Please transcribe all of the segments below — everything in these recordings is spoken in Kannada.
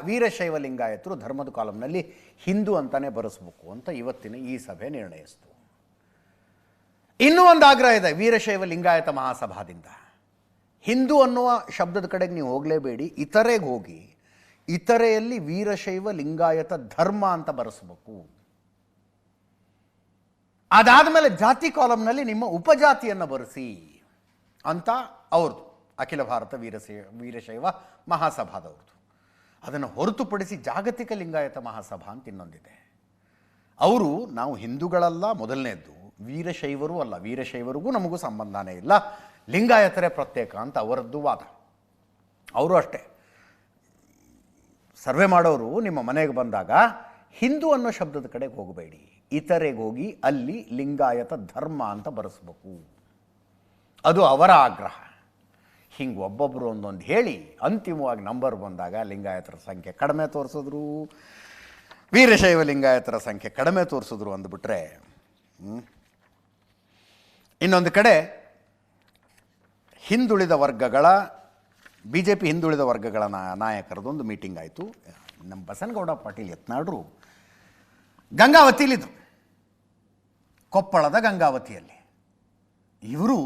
ವೀರಶೈವ ಲಿಂಗಾಯತರು ಧರ್ಮದ ಕಾಲಂನಲ್ಲಿ ಹಿಂದೂ ಅಂತಾನೆ ಬರೆಸಬೇಕು ಅಂತ ಇವತ್ತಿನ ಈ ಸಭೆ ನಿರ್ಣಯಿಸಿತು. ಇನ್ನೂ ಒಂದು ಆಗ್ರಹ ಇದೆ ವೀರಶೈವ ಲಿಂಗಾಯತ ಮಹಾಸಭಾದಿಂದ. ಹಿಂದೂ ಅನ್ನುವ ಶಬ್ದದ ಕಡೆಗೆ ನೀವು ಹೋಗಲೇಬೇಡಿ, ಇತರೆಗೆ ಹೋಗಿ ಇತರೆಯಲ್ಲಿ ವೀರಶೈವ ಲಿಂಗಾಯತ ಧರ್ಮ ಅಂತ ಬರೆಸಬೇಕು. ಅದಾದ ಮೇಲೆ ಜಾತಿ ಕಾಲಂನಲ್ಲಿ ನಿಮ್ಮ ಉಪಜಾತಿಯನ್ನು ಬರೆಸಿ ಅಂತ ಅವ್ರದ್ದು ಅಖಿಲ ಭಾರತ ವೀರಶೈವ ಮಹಾಸಭಾದವ್ರದ್ದು. ಅದನ್ನು ಹೊರತುಪಡಿಸಿ ಜಾಗತಿಕ ಲಿಂಗಾಯತ ಮಹಾಸಭಾ ಅಂತ ಇನ್ನೊಂದಿದೆ. ಅವರು ನಾವು ಹಿಂದೂಗಳಲ್ಲ, ಮೊದಲನೇದ್ದು ವೀರಶೈವರು ಅಲ್ಲ, ವೀರಶೈವರಿಗೂ ನಮಗೂ ಸಂಬಂಧನೇ ಇಲ್ಲ, ಲಿಂಗಾಯತರೇ ಪ್ರತ್ಯೇಕ ಅಂತ ಅವರದ್ದು ವಾದ. ಅವರು ಅಷ್ಟೇ ಸರ್ವೆ ಮಾಡೋರು ನಿಮ್ಮ ಮನೆಗೆ ಬಂದಾಗ ಹಿಂದೂ ಅನ್ನೋ ಶಬ್ದದ ಕಡೆಗೆ ಹೋಗಬೇಡಿ, ಇತರೆಗೆ ಹೋಗಿ ಅಲ್ಲಿ ಲಿಂಗಾಯತ ಧರ್ಮ ಅಂತ ಬರೆಸ್ಬೇಕು. ಅದು ಅವರ ಆಗ್ರಹ. ಹಿಂಗೆ ಒಬ್ಬೊಬ್ಬರು ಒಂದೊಂದು ಹೇಳಿ ಅಂತಿಮವಾಗಿ ನಂಬರ್ ಬಂದಾಗ ಲಿಂಗಾಯತರ ಸಂಖ್ಯೆ ಕಡಿಮೆ ತೋರಿಸಿದ್ರು, ವೀರಶೈವ ಲಿಂಗಾಯತರ ಸಂಖ್ಯೆ ಕಡಿಮೆ ತೋರಿಸಿದ್ರು ಅಂದ್ಬಿಟ್ರೆ, ಇನ್ನೊಂದು ಕಡೆ ಹಿಂದುಳಿದ ವರ್ಗಗಳ BJP ಹಿಂದುಳಿದ ವರ್ಗಗಳ ನಾಯಕರದೊಂದು ಮೀಟಿಂಗ್ ಆಯಿತು. ನಮ್ಮ ಬಸನಗೌಡ ಪಾಟೀಲ್ ಯತ್ನಾಳರು ಗಂಗಾವತಿಯಲ್ಲಿದ್ದರು, ಕೊಪ್ಪಳದ ಗಂಗಾವತಿಯಲ್ಲಿ. ಇವರು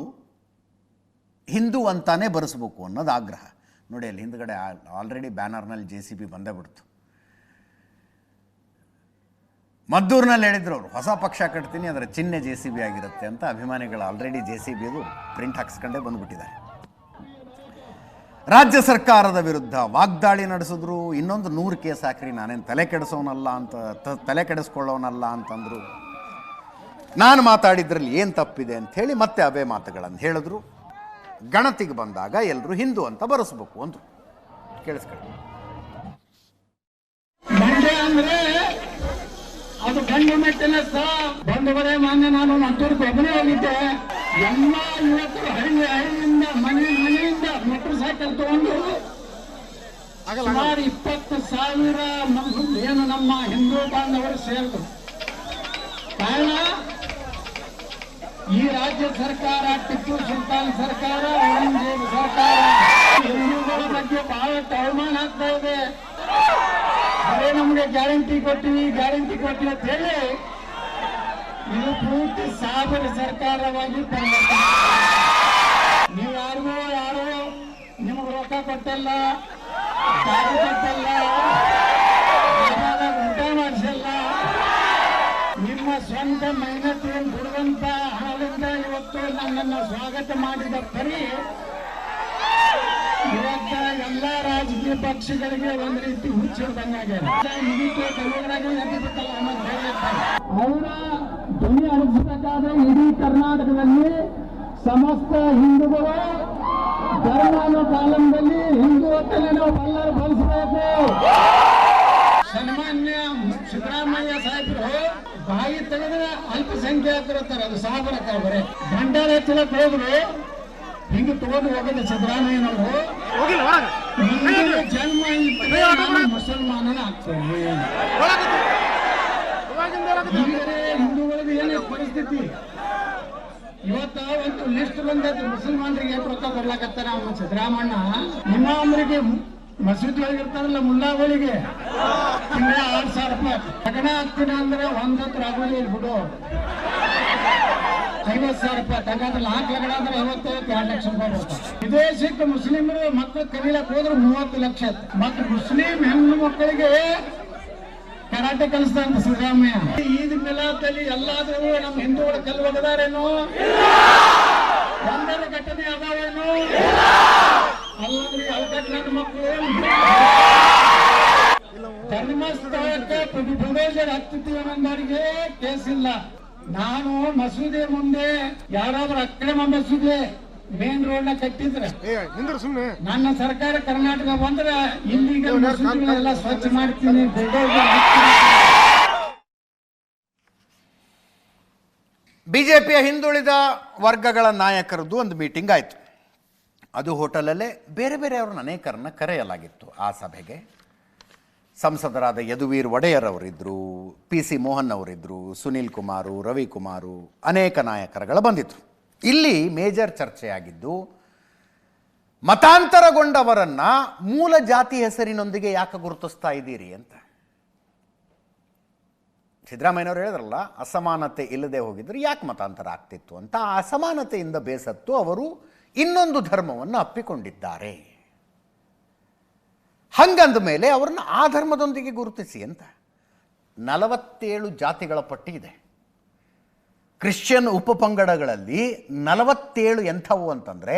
ಹಿಂದೂ ಅಂತಾನೆ ಬರೆಸ್ಬೇಕು ಅನ್ನೋದು ಆಗ್ರಹ. ನೋಡಿ ಅಲ್ಲಿ ಹಿಂದ್ಗಡೆ ಆಲ್ರೆಡಿ ಬ್ಯಾನರ್ನಲ್ಲಿ JCB ಬಂದೇ ಬಿಡ್ತು. ಮದ್ದೂರಿನಲ್ಲಿ ಹೇಳಿದ್ರು ಅವರು ಹೊಸ ಪಕ್ಷ ಕಟ್ತೀನಿ, ಅದರ ಚಿಹ್ನೆ JCB ಆಗಿರುತ್ತೆ ಅಂತ. ಅಭಿಮಾನಿಗಳು ಆಲ್ರೆಡಿ JCB ಅದು ಪ್ರಿಂಟ್ ಹಾಕ್ಸ್ಕೊಂಡೇ ಬಂದುಬಿಟ್ಟಿದ್ದಾರೆ. ರಾಜ್ಯ ಸರ್ಕಾರದ ವಿರುದ್ಧ ವಾಗ್ದಾಳಿ ನಡೆಸಿದ್ರು. ಇನ್ನೊಂದು 100 ಕೇಸ್ ಹಾಕ್ರಿ, ನಾನೇನು ತಲೆ ಕೆಡಿಸೋನಲ್ಲ ಅಂತ, ತಲೆ ಕೆಡಿಸ್ಕೊಳ್ಳೋನಲ್ಲ ಅಂತಂದರು. ನಾನು ಮಾತಾಡಿದ್ರಲ್ಲಿ ಏನು ತಪ್ಪಿದೆ ಅಂಥೇಳಿ ಮತ್ತೆ ಅವೇ ಮಾತುಗಳನ್ನು ಹೇಳಿದ್ರು. ಗಣತಿಗೆ ಬಂದಾಗ ಎಲ್ಲರೂ ಹಿಂದೂ ಅಂತ ಬರೆಸ್ಬೇಕು ಅಂದರು. ಕೇಳಿಸ್ಕೊಳ್ಳಿ. ಮಂಡ್ಯ ಅಂದ್ರೆ ಅದು ಗಂಡು ಮೆಟ್ಟಿನ ಬಂಧುಗಳೇ, ಮಾನ್ಯ ನಾನು ಮತ್ತೂರಿಗೆ ಒಬ್ಬನೇ ಹೋಗಿದ್ದೆ. ಎಲ್ಲ ಯುವಕರು ಹಳ್ಳಿಯಿಂದ ಮನೆಯಿಂದ ಮೋಟರ್ ಸೈಕಲ್ ತಗೊಂಡು ಸುಮಾರು 20,000 ಏನು ನಮ್ಮ ಹಿಂದೂ ಬಾಂಧವರು ಸೇರಿದ್ರು. ಕಾರಣ ಈ ರಾಜ್ಯ ಸರ್ಕಾರ, ಟಿಪ್ಪು ಸುಲ್ತಾನ್ ಸರ್ಕಾರ, ಔರಂಗಜೇಬ್ ಸರ್ಕಾರ ಹಿಂದೂಗಳ ಬಗ್ಗೆ ಬಹಳಷ್ಟು ಅವಮಾನ ಆಗ್ತಾ ಇದೆ. ಅದೇ ನಮ್ಗೆ ಗ್ಯಾರಂಟಿ ಕೊಟ್ಟಿವಿ ಅಂತ ಹೇಳಿ ಇದು ಪೂರ್ತಿ ಸಾಬರ ಸರ್ಕಾರವಾಗಿ ಪರಿವರ್ತನೆ. ನೀವು ಯಾರೋ ನಿಮಗೆ ರೊಕ್ಕ ಕೊಟ್ಟಲ್ಲ, ಗಾಡಿ ಕೊಟ್ಟಲ್ಲ, ಊಟ ಮಾಡಿಸಲ್ಲ, ನಿಮ್ಮ ಸ್ವಂತ ಮೆಹನತಿಯನ್ನು ಬಿಡುವಂತ ಹಣದಿಂದ ಇವತ್ತು ನನ್ನನ್ನು ಸ್ವಾಗತ ಮಾಡಿದ ಪರಿ ಇವತ್ತ ಎಲ್ಲ ರಾಜಕೀಯ ಪಕ್ಷಗಳಿಗೆ ಒಂದು ರೀತಿ ಹುಚ್ಚಿಡ್ದಂಗೆ ಅವರ ಧ್ವನಿ ಅನಿಸಬೇಕಾದ್ರೆ ಇಡೀ ಕರ್ನಾಟಕದಲ್ಲಿ ಸಮಸ್ತ ಹಿಂದೂಗಳು ಧರ್ಮ ಕಾಲಂದಲ್ಲಿ ಹಿಂದುತ್ವದಲ್ಲಿ ನಾವು ಎಲ್ಲರೂ ಬಳಸಬೇಕು. ಸನ್ಮಾನ್ಯ ಸಿದ್ದರಾಮಯ್ಯ ಸಾಹೇಬರು ಬಾಯಿ ತೆಗೆದ್ರೆ ಅಲ್ಪಸಂಖ್ಯಾತರು ಇರ್ತಾರೆ, ಅದು ಸಾಬರ ಬರೇ ಭಂಡಾರ ಹೆಚ್ಚಲಕ್ಕೆ ಹೋದ್ರು ಹಿಂಗೆ ತಗೊಂಡು ಹೋಗೋದು ಸಿದ್ದರಾಮಯ್ಯನವರು. ಜನ್ಮ ಇದ್ದರೆ ನಾನು ಮುಸಲ್ಮಾನನ ಆಗ್ತೇನೆ. ಹಿಂದೂಗಳಿಗೆ ಏನೇ ಪರಿಸ್ಥಿತಿ ಇವತ್ತ ಒಂದು ಲಿಸ್ಟ್ ಬಂದೈತಿ, ಮುಸಲ್ಮಾನರಿಗೆ ರೊಕ್ಕ ಕೊಡ್ಲಾಕತ್ತಾರ. ಅವನು ಸಿದ್ದರಾಮಣ್ಣ ಇಮಾಮರಿಗೆ ಮಸೀದಿ ಒಳಗಿರ್ತಾರಲ್ಲ ಮುಲ್ಲಾಗಳಿಗೆ ತಿಂಗಳ 6,000 ರೂಪಾಯಿ ತಗಣ ಹಾಕ್ತೀನಿ ಅಂದ್ರೆ ಒಂದತ್ರ ಆಗೋದು ಬಿಡು. 50,000 ರೂಪಾಯಿ ತಗದ್ರಲ್ಲಿ ಹಾಕ್ಲಗಣ ಅಂದ್ರೆ 52 ಲಕ್ಷ ರೂಪಾಯಿ ಬರ್ತಾರೆ. ವಿದೇಶಕ್ಕೆ ಮುಸ್ಲಿಮರು ಮಕ್ಕಳು ಕಲೀಲಕ್ಕೆ ಹೋದ್ರೆ 30 ಲಕ್ಷ. ಮತ್ತು ಮುಸ್ಲಿಂ ಹೆಣ್ಣು ಮಕ್ಕಳಿಗೆ ಕರಾಟೆ ಕಲಿಸ್ತಾ ಅಂತ ಸಿದ್ದರಾಮಯ್ಯ. ಈದ್ ಮಿಲಾದಲ್ಲಿ ಎಲ್ಲಾದ್ರೂ ನಮ್ಮ ಹಿಂದೂಗಳು ಕಲ್ಲು ಒಗದಾರೇನು? ಒಂದರ ಘಟನೆ ಅದಾವೇನು? ಅಲ್ಲಂದ್ರೆ ನನ್ನ ಮಕ್ಕಳು ಧರ್ಮಸ್ಥಳಕ್ಕೆ ಪ್ರದೇಶ ಹತ್ತಿದ್ದೀವಿ ಅನ್ನೋರಿಗೆ ಕೇಸಿಲ್ಲ. ನಾನು ಮಸೂದೆ ಮುಂದೆ ಯಾರಾದ್ರೂ ಅಕ್ರಮ ಮಸೂದೆ ಮೇನ್ ರೋಡ್ ನ ಕಟ್ಟಿದ್ರೆ ನನ್ನ ಸರ್ಕಾರ ಕರ್ನಾಟಕ ಬಂದ್ರೆ ಇಲ್ಲಿಗೆ ಮಸೂದೆಗಳೆಲ್ಲ ಸ್ವಚ್ಛ ಮಾಡ್ತೀನಿ. BJPಯ ಹಿಂದುಳಿದ ವರ್ಗಗಳ ನಾಯಕರದ್ದು ಒಂದು ಮೀಟಿಂಗ್ ಆಯಿತು. ಅದು ಹೋಟೆಲಲ್ಲೇ ಬೇರೆ ಬೇರೆಯವ್ರನ್ನ ಅನೇಕರನ್ನ ಕರೆಯಲಾಗಿತ್ತು. ಆ ಸಭೆಗೆ ಸಂಸದರಾದ ಯದುವೀರ್ ಒಡೆಯರ್ ಅವರಿದ್ದರು, PC ಮೋಹನ್ ಅವರಿದ್ದರು, ಸುನೀಲ್ ಕುಮಾರು, ರವಿಕುಮಾರು, ಅನೇಕ ನಾಯಕರುಗಳು ಬಂದಿದ್ದರು. ಇಲ್ಲಿ ಮೇಜರ್ ಚರ್ಚೆಯಾಗಿದ್ದು ಮತಾಂತರಗೊಂಡವರನ್ನ ಮೂಲ ಜಾತಿ ಹೆಸರಿನೊಂದಿಗೆ ಯಾಕೆ ಗುರುತಿಸ್ತಾ ಇದ್ದೀರಿ ಅಂತ ಸಿದ್ದರಾಮಯ್ಯನವರು ಹೇಳಿದ್ರಲ್ಲ, ಅಸಮಾನತೆ ಇಲ್ಲದೆ ಹೋಗಿದ್ರೆ ಯಾಕೆ ಮತಾಂತರ ಆಗ್ತಿತ್ತು ಅಂತ. ಆ ಅಸಮಾನತೆಯಿಂದ ಬೇಸತ್ತು ಅವರು ಇನ್ನೊಂದು ಧರ್ಮವನ್ನು ಅಪ್ಪಿಕೊಂಡಿದ್ದಾರೆ. ಹಂಗಂದ ಮೇಲೆ ಅವ್ರನ್ನ ಆ ಧರ್ಮದೊಂದಿಗೆ ಗುರುತಿಸಿ ಅಂತ. 47 ಜಾತಿಗಳ ಪಟ್ಟಿ ಇದೆ. ಕ್ರಿಶ್ಚಿಯನ್ ಉಪಪಂಗಡಗಳಲ್ಲಿ 47 ಎಂಥವು ಅಂತಂದರೆ,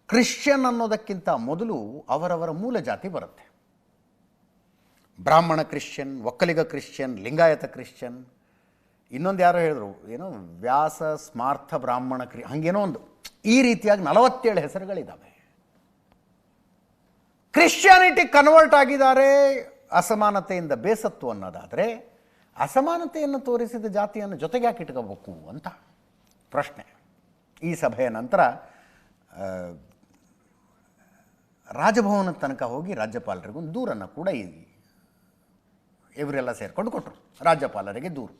ಕ್ರಿಶ್ಚಿಯನ್ ಅನ್ನೋದಕ್ಕಿಂತ ಮೊದಲು ಅವರವರ ಮೂಲ ಜಾತಿ ಬರುತ್ತೆ. ಬ್ರಾಹ್ಮಣ Christian, Vokkaliga Christian, Lingayat Christian, ಇನ್ನೊಂದು ಯಾರೋ ಹೇಳಿದ್ರು ಏನೋ ವ್ಯಾಸ ಸ್ಮಾರ್ಥ ಬ್ರಾಹ್ಮಣ ಹಾಗೇನೋ ಒಂದು, ಈ ರೀತಿಯಾಗಿ 47 ಹೆಸರುಗಳಿದ್ದಾವೆ. ಕ್ರಿಶ್ಚಿಯಾನಿಟಿ ಕನ್ವರ್ಟ್ ಆಗಿದ್ದಾರೆ ಅಸಮಾನತೆಯಿಂದ ಬೇಸತ್ತು ಅನ್ನೋದಾದರೆ, ಅಸಮಾನತೆಯನ್ನು ತೋರಿಸಿದ ಜಾತಿಯನ್ನು ಜೊತೆಗೆ ಯಾಕೆ ಇಟ್ಕೋಬೇಕು ಅಂತ ಪ್ರಶ್ನೆ. ಈ ಸಭೆಯ ನಂತರ ರಾಜಭವನದ ತನಕ ಹೋಗಿ ರಾಜ್ಯಪಾಲರಿಗೂ ಒಂದು ದೂರನ್ನು ಕೂಡ ಇವರೆಲ್ಲ ಸೇರಿಕೊಂಡು ಕೊಟ್ಟರು. ರಾಜ್ಯಪಾಲರಿಗೆ ದೂರು.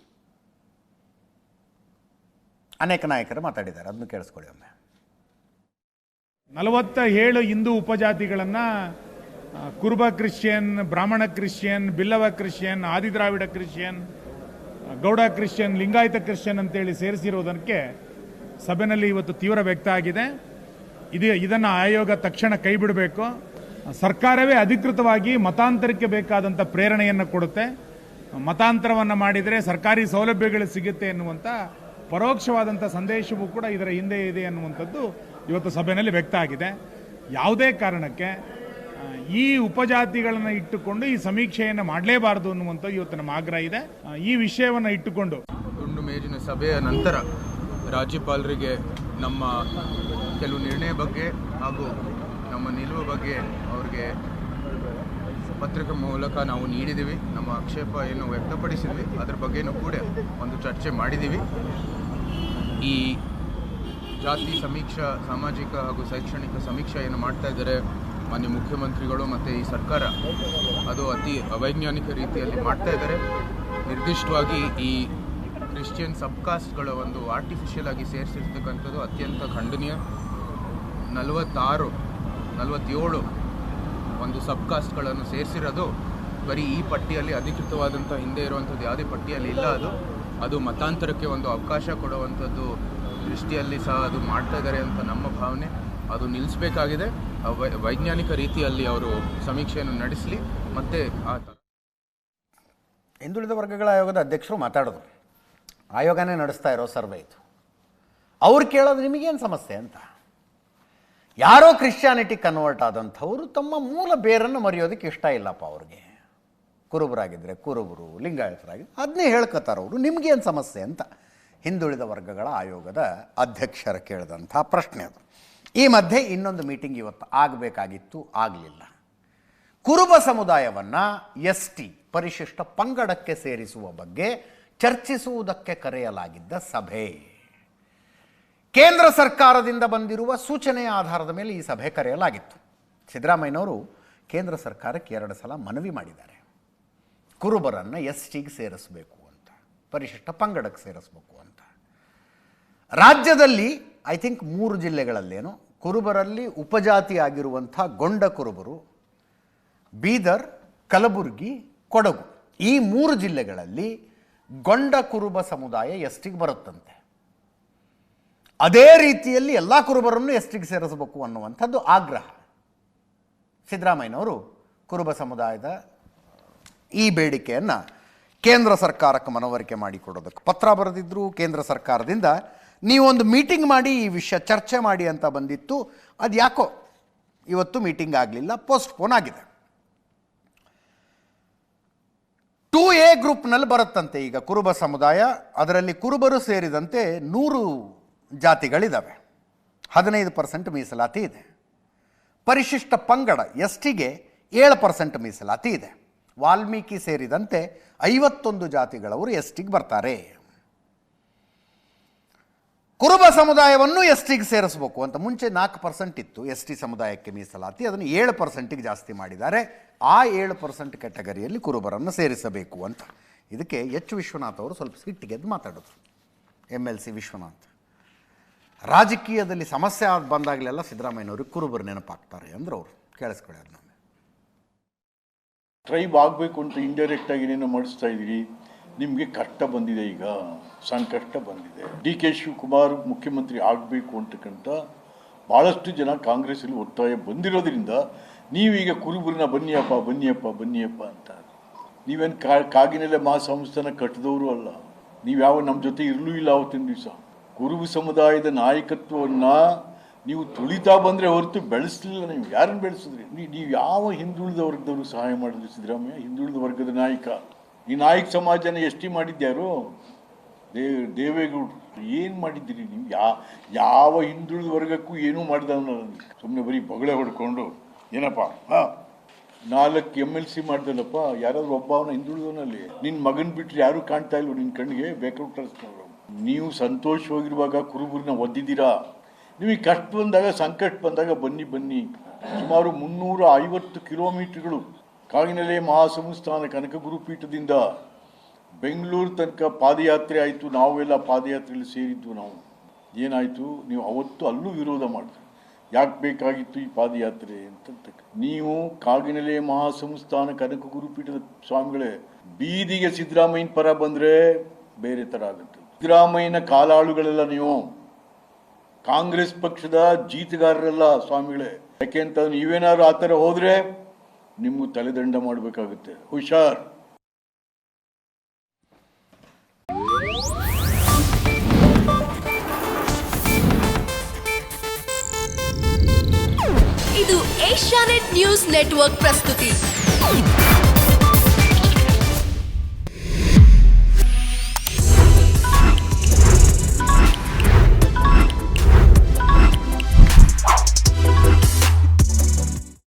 ಅನೇಕ ನಾಯಕರು ಮಾತಾಡಿದ್ದಾರೆ, ಅದನ್ನು ಕೇಳಿಸ್ಕೊಳ್ಳಿ ಒಮ್ಮೆ. 47 ಹಿಂದೂ ಉಪಜಾತಿಗಳನ್ನು ಕುರುಬ ಕ್ರಿಶ್ಚಿಯನ್, ಬ್ರಾಹ್ಮಣ Christian, Billava Christian, Adi Dravida Christian, Gowda Christian, Lingayat Christian ಅಂತೇಳಿ ಸೇರಿಸಿರೋದಕ್ಕೆ ಸಭೆಯಲ್ಲಿ ಇವತ್ತು ತೀವ್ರ ವ್ಯಕ್ತ ಆಗಿದೆ. ಇದನ್ನು ಆಯೋಗ ತಕ್ಷಣ ಕೈ ಬಿಡಬೇಕು. ಸರ್ಕಾರವೇ ಅಧಿಕೃತವಾಗಿ ಮತಾಂತರಕ್ಕೆ ಬೇಕಾದಂಥ ಪ್ರೇರಣೆಯನ್ನು ಕೊಡುತ್ತೆ. ಮತಾಂತರವನ್ನು ಮಾಡಿದರೆ ಸರ್ಕಾರಿ ಸೌಲಭ್ಯಗಳು ಸಿಗುತ್ತೆ ಎನ್ನುವಂಥ ಪರೋಕ್ಷವಾದಂಥ ಸಂದೇಶವೂ ಕೂಡ ಇದರ ಹಿಂದೆ ಇದೆ ಅನ್ನುವಂಥದ್ದು ಇವತ್ತು ಸಭೆಯಲ್ಲಿ ವ್ಯಕ್ತ ಆಗಿದೆ. ಯಾವುದೇ ಕಾರಣಕ್ಕೆ ಈ ಉಪಜಾತಿಗಳನ್ನು ಇಟ್ಟುಕೊಂಡು ಈ ಸಮೀಕ್ಷೆಯನ್ನು ಮಾಡಲೇಬಾರದು ಅನ್ನುವಂಥದ್ದು ಇವತ್ತು ನಮ್ಮ ಆಗ್ರಹ ಇದೆ. ಈ ವಿಷಯವನ್ನು ಇಟ್ಟುಕೊಂಡು ದುಂಡು ಮೇಜಿನ ಸಭೆಯ ನಂತರ ರಾಜ್ಯಪಾಲರಿಗೆ ನಮ್ಮ ಕೆಲವು ನಿರ್ಣಯ ಬಗ್ಗೆ ಹಾಗೂ ನಮ್ಮ ನಿಲುವು ಬಗ್ಗೆ ಅವರಿಗೆ ಪತ್ರಿಕೆ ಮೂಲಕ ನಾವು ನೀಡಿದ್ದೀವಿ. ನಮ್ಮ ಆಕ್ಷೇಪ ಏನು ವ್ಯಕ್ತಪಡಿಸಿದ್ವಿ ಅದರ ಬಗ್ಗೆನೂ ಕೂಡ ಒಂದು ಚರ್ಚೆ ಮಾಡಿದ್ದೀವಿ. ಈ ಜಾತಿ ಸಮೀಕ್ಷಾ, ಸಾಮಾಜಿಕ ಹಾಗೂ ಶೈಕ್ಷಣಿಕ ಸಮೀಕ್ಷೆ ಏನು ಮಾಡ್ತಾ ಇದ್ದಾರೆ ಮಾನ್ಯ ಮುಖ್ಯಮಂತ್ರಿಗಳು ಮತ್ತು ಈ ಸರ್ಕಾರ, ಅದು ಅತಿ ಅವೈಜ್ಞಾನಿಕ ರೀತಿಯಲ್ಲಿ ಮಾಡ್ತಾ ಇದ್ದಾರೆ. ನಿರ್ದಿಷ್ಟವಾಗಿ ಈ ಕ್ರಿಶ್ಚಿಯನ್ ಸಬ್ಕಾಸ್ಟ್ಗಳ ಒಂದು ಆರ್ಟಿಫಿಷಿಯಲ್ ಆಗಿ ಸೇರಿಸಿರ್ತಕ್ಕಂಥದ್ದು ಅತ್ಯಂತ ಖಂಡನೀಯ. 47 ಒಂದು ಸಬ್ಕಾಸ್ಟ್ಗಳನ್ನು ಸೇರಿಸಿರೋದು ಬರೀ ಈ ಪಟ್ಟಿಯಲ್ಲಿ ಅಧಿಕೃತವಾದಂಥ ಹಿಂದೆ ಇರುವಂಥದ್ದು ಯಾವುದೇ ಪಟ್ಟಿಯಲ್ಲಿ ಇಲ್ಲ. ಅದು ಮತಾಂತರಕ್ಕೆ ಒಂದು ಅವಕಾಶ ಕೊಡುವಂಥದ್ದು ದೃಷ್ಟಿಯಲ್ಲಿ ಸಹ ಅದು ಮಾಡ್ತಾ ಇದ್ದಾರೆ ಅಂತ ನಮ್ಮ ಭಾವನೆ. ಅದು ನಿಲ್ಲಿಸಬೇಕಾಗಿದೆ. ವೈಜ್ಞಾನಿಕ ರೀತಿಯಲ್ಲಿ ಅವರು ಸಮೀಕ್ಷೆಯನ್ನು ನಡೆಸಲಿ. ಮತ್ತು ಹಿಂದುಳಿದ ವರ್ಗಗಳ ಆಯೋಗದ ಅಧ್ಯಕ್ಷರು ಮಾತಾಡೋದು, ಆಯೋಗನೇ ನಡೆಸ್ತಾ ಇರೋ ಸರ್ವೆ ಇದು. ಅವ್ರು ಕೇಳೋದು ನಿಮಗೇನು ಸಮಸ್ಯೆ ಅಂತ. ಯಾರೋ ಕ್ರಿಶ್ಚಿಯಾನಿಟಿ ಕನ್ವರ್ಟ್ ಆದಂಥವರು ತಮ್ಮ ಮೂಲ ಬೇರನ್ನು ಮರೆಯೋದಕ್ಕೆ ಇಷ್ಟ ಇಲ್ಲಪ್ಪ ಅವ್ರಿಗೆ. ಕುರುಬರಾಗಿದ್ದರೆ ಕುರುಬರು, ಲಿಂಗಾಯತರಾಗಿದ್ದರೆ ಅದನ್ನೇ ಹೇಳ್ಕೊತಾರೆ ಅವರು. ನಿಮಗೇನು ಸಮಸ್ಯೆ ಅಂತ ಹಿಂದುಳಿದ ವರ್ಗಗಳ ಆಯೋಗದ ಅಧ್ಯಕ್ಷರ ಕೇಳಿದಂಥ ಪ್ರಶ್ನೆ ಅದು. ಈ ಮಧ್ಯೆ ಇನ್ನೊಂದು ಮೀಟಿಂಗ್ ಇವತ್ತು ಆಗಬೇಕಾಗಿತ್ತು, ಆಗಲಿಲ್ಲ. ಕುರುಬ ಸಮುದಾಯವನ್ನು ST ಪರಿಶಿಷ್ಟ ಪಂಗಡಕ್ಕೆ ಸೇರಿಸುವ ಬಗ್ಗೆ ಚರ್ಚಿಸುವುದಕ್ಕೆ ಕರೆಯಲಾಗಿದ್ದ ಸಭೆ. ಕೇಂದ್ರ ಸರ್ಕಾರದಿಂದ ಬಂದಿರುವ ಸೂಚನೆಯ ಆಧಾರದ ಮೇಲೆ ಈ ಸಭೆ ಕರೆಯಲಾಗಿತ್ತು. ಸಿದ್ದರಾಮಯ್ಯನವರು ಕೇಂದ್ರ ಸರ್ಕಾರಕ್ಕೆ 2 ಸಲ ಮನವಿ ಮಾಡಿದ್ದಾರೆ. ಕುರುಬರನ್ನು STಗೆ ಸೇರಿಸಬೇಕು ಅಂತ, ಪರಿಶಿಷ್ಟ ಪಂಗಡಕ್ಕೆ ಸೇರಿಸಬೇಕು ಅಂತ. ರಾಜ್ಯದಲ್ಲಿ ಐ ಥಿಂಕ್ 3 ಜಿಲ್ಲೆಗಳಲ್ಲೇನೋ ಕುರುಬರಲ್ಲಿ ಉಪಜಾತಿ ಆಗಿರುವಂಥ ಗೊಂಡ ಕುರುಬರು, ಬೀದರ್, ಕಲಬುರಗಿ, ಕೊಡಗು, ಈ 3 ಜಿಲ್ಲೆಗಳಲ್ಲಿ ಗೊಂಡ ಕುರುಬ ಸಮುದಾಯ STಗೆ ಬರುತ್ತಂತೆ. ಅದೇ ರೀತಿಯಲ್ಲಿ ಎಲ್ಲ ಕುರುಬರನ್ನು STಗೆ ಸೇರಿಸಬೇಕು ಅನ್ನುವಂಥದ್ದು ಆಗ್ರಹ. ಸಿದ್ದರಾಮಯ್ಯನವರು ಕುರುಬ ಸಮುದಾಯದ ಈ ಬೇಡಿಕೆಯನ್ನು ಕೇಂದ್ರ ಸರ್ಕಾರಕ್ಕೆ ಮನವರಿಕೆ ಮಾಡಿಕೊಡೋದಕ್ಕೆ ಪತ್ರ ಬರೆದಿದ್ದರು. ಕೇಂದ್ರ ಸರ್ಕಾರದಿಂದ ನೀವೊಂದು ಮೀಟಿಂಗ್ ಮಾಡಿ ಈ ವಿಷಯ ಚರ್ಚೆ ಮಾಡಿ ಅಂತ ಬಂದಿತ್ತು. ಅದು ಯಾಕೋ ಇವತ್ತು ಮೀಟಿಂಗ್ ಆಗಲಿಲ್ಲ, ಪೋಸ್ಟ್ಪೋನ್ ಆಗಿದೆ. 2A ಗ್ರೂಪ್ನಲ್ಲಿ ಬರುತ್ತಂತೆ ಈಗ ಕುರುಬ ಸಮುದಾಯ. ಅದರಲ್ಲಿ ಕುರುಬರು ಸೇರಿದಂತೆ 100 ಜಾತಿಗಳಿದ್ದಾವೆ. 15% ಮೀಸಲಾತಿ ಇದೆ. ಪರಿಶಿಷ್ಟ ಪಂಗಡ STಗೆ 7% ಮೀಸಲಾತಿ ಇದೆ. ವಾಲ್ಮೀಕಿ ಸೇರಿದಂತೆ 51 ಜಾತಿಗಳವರು STಗೆ ಬರ್ತಾರೆ. ಕುರುಬ ಸಮುದಾಯವನ್ನು STಗೆ ಸೇರಿಸಬೇಕು ಅಂತ ಮುಂಚೆ 4% ಇತ್ತು ST ಸಮುದಾಯಕ್ಕೆ ಮೀಸಲಾತಿ, ಅದನ್ನು 7%ಗೆ ಜಾಸ್ತಿ ಮಾಡಿದ್ದಾರೆ. ಆ 7% ಕ್ಯಾಟಗರಿಯಲ್ಲಿ ಕುರುಬರನ್ನು ಸೇರಿಸಬೇಕು ಅಂತ. ಇದಕ್ಕೆ H. ವಿಶ್ವನಾಥ್ ಅವರು ಸ್ವಲ್ಪ ಸಿಟ್ಟಿಗೆದ್ದು ಮಾತಾಡಿದ್ರು. MLC ವಿಶ್ವನಾಥ್ ರಾಜಕೀಯದಲ್ಲಿ ಸಮಸ್ಯೆ ಬಂದಾಗಲೆಲ್ಲ ಸಿದ್ದರಾಮಯ್ಯನವ್ರಿಗೆ ಕುರುಬರು ನೆನಪಾಗ್ತಾರೆ ಅಂದ್ರೆ ಅವರು ಕೇಳಿಸ್ಕೊಳ್ಳಿ ಅದನ್ನ. ಟ್ರೈಬ್ ಆಗಬೇಕು ಅಂತ ಇಂಡೈರೆಕ್ಟಾಗಿ ಏನೇನೋ ಮಾಡಿಸ್ತಾ ಇದ್ದೀರಿ. ನಿಮಗೆ ಕಷ್ಟ ಬಂದಿದೆ, ಈಗ ಸಂಕಷ್ಟ ಬಂದಿದೆ. DK ಶಿವಕುಮಾರ್ ಮುಖ್ಯಮಂತ್ರಿ ಆಗಬೇಕು ಅಂತಕ್ಕಂಥ ಭಾಳಷ್ಟು ಜನ ಕಾಂಗ್ರೆಸ್ಸಲ್ಲಿ ಒತ್ತಾಯ ಬಂದಿರೋದ್ರಿಂದ ನೀವೀಗ ಕುರುಬರನ್ನ ಬನ್ನಿಯಪ್ಪ ಅಂತ. ನೀವೇನು ಕಾಗಿನೆಲೆ ಮಹಾಸಂಸ್ಥಾನ ಕಟ್ಟಿದವರು ಅಲ್ಲ. ನೀವು ಯಾವ ನಮ್ಮ ಜೊತೆ ಇರಲೂ ಇಲ್ಲ ಅವತ್ತಿನ ದಿವಸ. ಕುರುಬ ಸಮುದಾಯದ ನಾಯಕತ್ವವನ್ನು ನೀವು ತುಳಿತಾ ಬಂದರೆ ಹೊರತು ಬೆಳೆಸಲಿಲ್ಲ. ನೀವು ಯಾರನ್ನು ಬೆಳೆಸಿದ್ರಿ? ನೀವು ಯಾವ ಹಿಂದುಳಿದ ವರ್ಗದವರು ಸಹಾಯ ಮಾಡಿದ್ರಿ? ಸಿದ್ದರಾಮಯ್ಯ ಹಿಂದುಳಿದ ವರ್ಗದ ನಾಯಕ. ಈ ನಾಯಕ ಸಮಾಜನ ಎಷ್ಟಿ ಮಾಡಿದ್ಯಾರು? ದೇವೇಗೌಡರು. ಏನು ಮಾಡಿದ್ದೀರಿ ನೀವು? ಯಾವ ಹಿಂದುಳಿದ ವರ್ಗಕ್ಕೂ ಏನೂ ಮಾಡಿದವನ. ಸುಮ್ಮನೆ ಬರೀ ಬೊಗಳೆ ಹೊಡ್ಕೊಂಡು ಏನಪ್ಪ 4 MLC ಮಾಡ್ದಲ್ಲಪ್ಪ, ಯಾರಾದ್ರೂ ಒಬ್ಬವನ ಹಿಂದುಳಿದವನಲ್ಲಿ. ನಿನ್ನ ಮಗನ ಬಿಟ್ಟರೆ ಯಾರೂ ಕಾಣ್ತಾ ಇಲ್ವ ನಿನ್ನ ಕಣ್ಣಿಗೆ? ಬೇಕಾಗ್ತಾರೆ. ನೀವು ಸಂತೋಷವಾಗಿರುವಾಗ ಕುರುಬರನ್ನ ಒದ್ದಿದ್ದೀರಾ. ನಿಮಗೆ ಕಷ್ಟ ಬಂದಾಗ, ಸಂಕಷ್ಟ ಬಂದಾಗ ಬನ್ನಿ. ಸುಮಾರು 350 ಕಿಲೋಮೀಟರ್ಗಳು ಕಾಗಿನೆಲೆ ಮಹಾಸಂಸ್ಥಾನ ಕನಕ ಗುರುಪೀಠದಿಂದ ಬೆಂಗಳೂರು ತನಕ ಪಾದಯಾತ್ರೆ ಆಯಿತು. ನಾವೆಲ್ಲ ಪಾದಯಾತ್ರೆಯಲ್ಲಿ ಸೇರಿದ್ದು. ನಾವು ಏನಾಯಿತು? ನೀವು ಅವತ್ತು ಅಲ್ಲೂ ವಿರೋಧ ಮಾಡಿದ್ರಿ. ಯಾಕೆ ಬೇಕಾಗಿತ್ತು ಈ ಪಾದಯಾತ್ರೆ ಅಂತ. ನೀವು ಕಾಗಿನೆಲೆ ಮಹಾಸಂಸ್ಥಾನ ಕನಕ ಗುರುಪೀಠದ ಸ್ವಾಮಿಗಳೇ, ಬೀದಿಗೆ ಸಿದ್ದರಾಮಯ್ಯನ ಪರ ಬಂದರೆ ಬೇರೆ ಥರ ಆಗುತ್ತೆ. ಸಿದ್ದರಾಮಯ್ಯನ ಕಾಲಾಳುಗಳೆಲ್ಲ ನೀವು, ಕಾಂಗ್ರೆಸ್ ಪಕ್ಷದ ಜೀತಗಾರರೆಲ್ಲ ಸ್ವಾಮಿಗಳೇ. ಯಾಕೆ ಅಂತ ನೀವೇನಾದ್ರು ಆ ಥರ ಹೋದರೆ ನಿಮಗೂ ತಲೆದಂಡ ಮಾಡಬೇಕಾಗುತ್ತೆ. ಹುಷಾರ್. ಇದು ಏಷ್ಯಾನೆಟ್ ನ್ಯೂಸ್ ನೆಟ್ವರ್ಕ್ ಪ್ರಸ್ತುತಿ.